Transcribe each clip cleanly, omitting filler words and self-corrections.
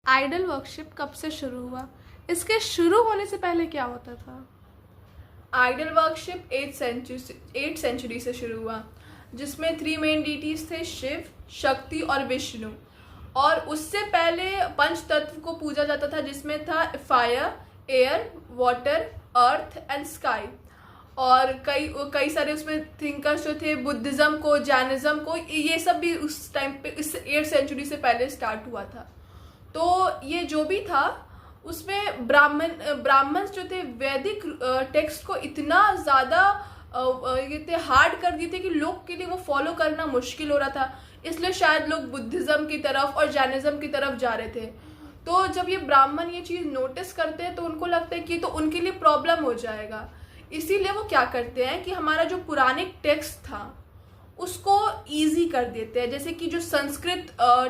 Idol worship कब से शुरू हुआ? इसके शुरू होने से पहले क्या होता था? आइडल वर्शिप 8th सेंचुरी से शुरू हुआ, जिसमें 3 मेन डीटीज थे, शिव, शक्ति और विष्णु। और उससे पहले पंच तत्व को पूजा जाता था, जिसमें था fire, air, water, earth and sky. और कई सारे उसमें थिंकर्स जो थे, बुद्धिज्म को, जैनिज्म को, ये सब भी उस टाइम पे इस 8th सेंचुरी से पहले स्टार्ट हुआ था। तो ये जो भी था उसमें ब्राह्मण जो थे वैदिक टेक्स्ट को इतना ज़्यादा ये थे हार्ड कर दिए थे कि लोग के लिए वो फॉलो करना मुश्किल हो रहा था। इसलिए शायद लोग बुद्धिज्म की तरफ और जैनिज्म की तरफ जा रहे थे। तो जब ये ब्राह्मण ये चीज़ नोटिस करते हैं तो उनको लगता है कि तो उनके लिए प्रॉब्लम हो जाएगा। इसीलिए वो क्या करते हैं कि हमारा जो पुरानिक टेक्स्ट था उसको इजी कर देते हैं। जैसे कि जो संस्कृत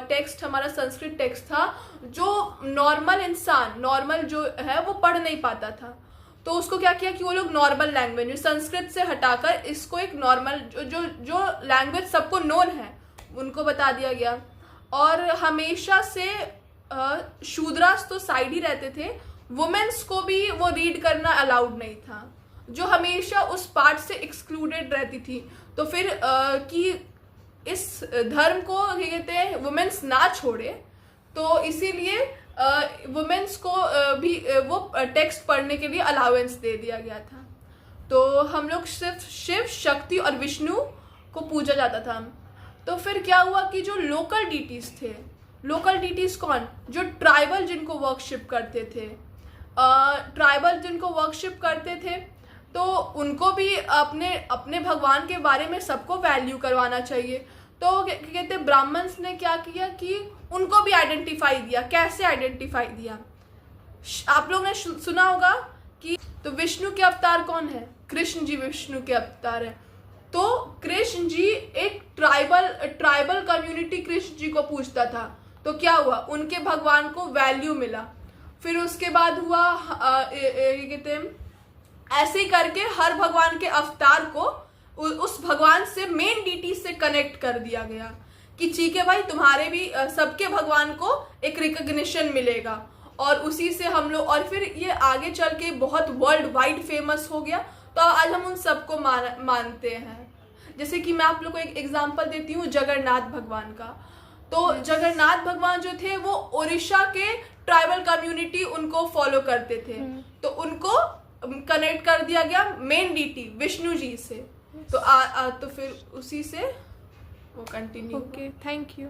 टेक्स्ट, हमारा संस्कृत टेक्स्ट था, जो नॉर्मल जो है वो पढ़ नहीं पाता था, तो उसको क्या किया कि वो लोग नॉर्मल लैंग्वेज संस्कृत से हटाकर इसको एक नॉर्मल जो लैंग्वेज सबको नोन है उनको बता दिया गया। और हमेशा से शूद्रास तो साइड ही रहते थे, वुमेन्स को भी वो रीड करना अलाउड नहीं था, जो हमेशा उस पार्ट से एक्सक्लूडेड रहती थी। तो फिर कि इस धर्म को क्या कहते हैं वुमेन्स ना छोड़े, तो इसीलिए वुमेन्स को भी वो टेक्स्ट पढ़ने के लिए अलाउंस दे दिया गया था। तो हम लोग सिर्फ शिव, शक्ति और विष्णु को पूजा जाता था। तो फिर क्या हुआ कि जो लोकल डीटीज थे, लोकल डीटीज कौन, जो ट्राइबल जिनको वर्शिप करते थे, तो उनको भी अपने भगवान के बारे में सबको वैल्यू करवाना चाहिए। तो कहते ब्राह्मण्स ने क्या किया कि उनको भी आइडेंटिफाई दिया। कैसे आइडेंटिफाई दिया? आप लोगों ने सुना होगा कि तो विष्णु के अवतार कौन है? कृष्ण जी विष्णु के अवतार है। तो कृष्ण जी एक ट्राइबल कम्युनिटी कृष्ण जी को पूजता था। तो क्या हुआ, उनके भगवान को वैल्यू मिला। फिर उसके बाद हुआ कहते हैं ऐसे ही करके हर भगवान के अवतार को उस भगवान से, मेन डीटी से कनेक्ट कर दिया गया कि ठीक है भाई, तुम्हारे भी सबके भगवान को एक रिकॉग्निशन मिलेगा। और उसी से हम लोग, और फिर ये आगे चल के बहुत वर्ल्ड वाइड फेमस हो गया। तो आज हम उन सबको मानते हैं। जैसे कि मैं आप लोग को एक एग्जांपल देती हूँ जगन्नाथ भगवान का। तो जगन्नाथ भगवान जो थे वो उड़ीसा के ट्राइबल कम्युनिटी उनको फॉलो करते थे। तो उनको कनेक्ट कर दिया गया मेन डीटी विष्णु जी से। तो तो फिर उसी से वो कंटिन्यू। Okay, thank you.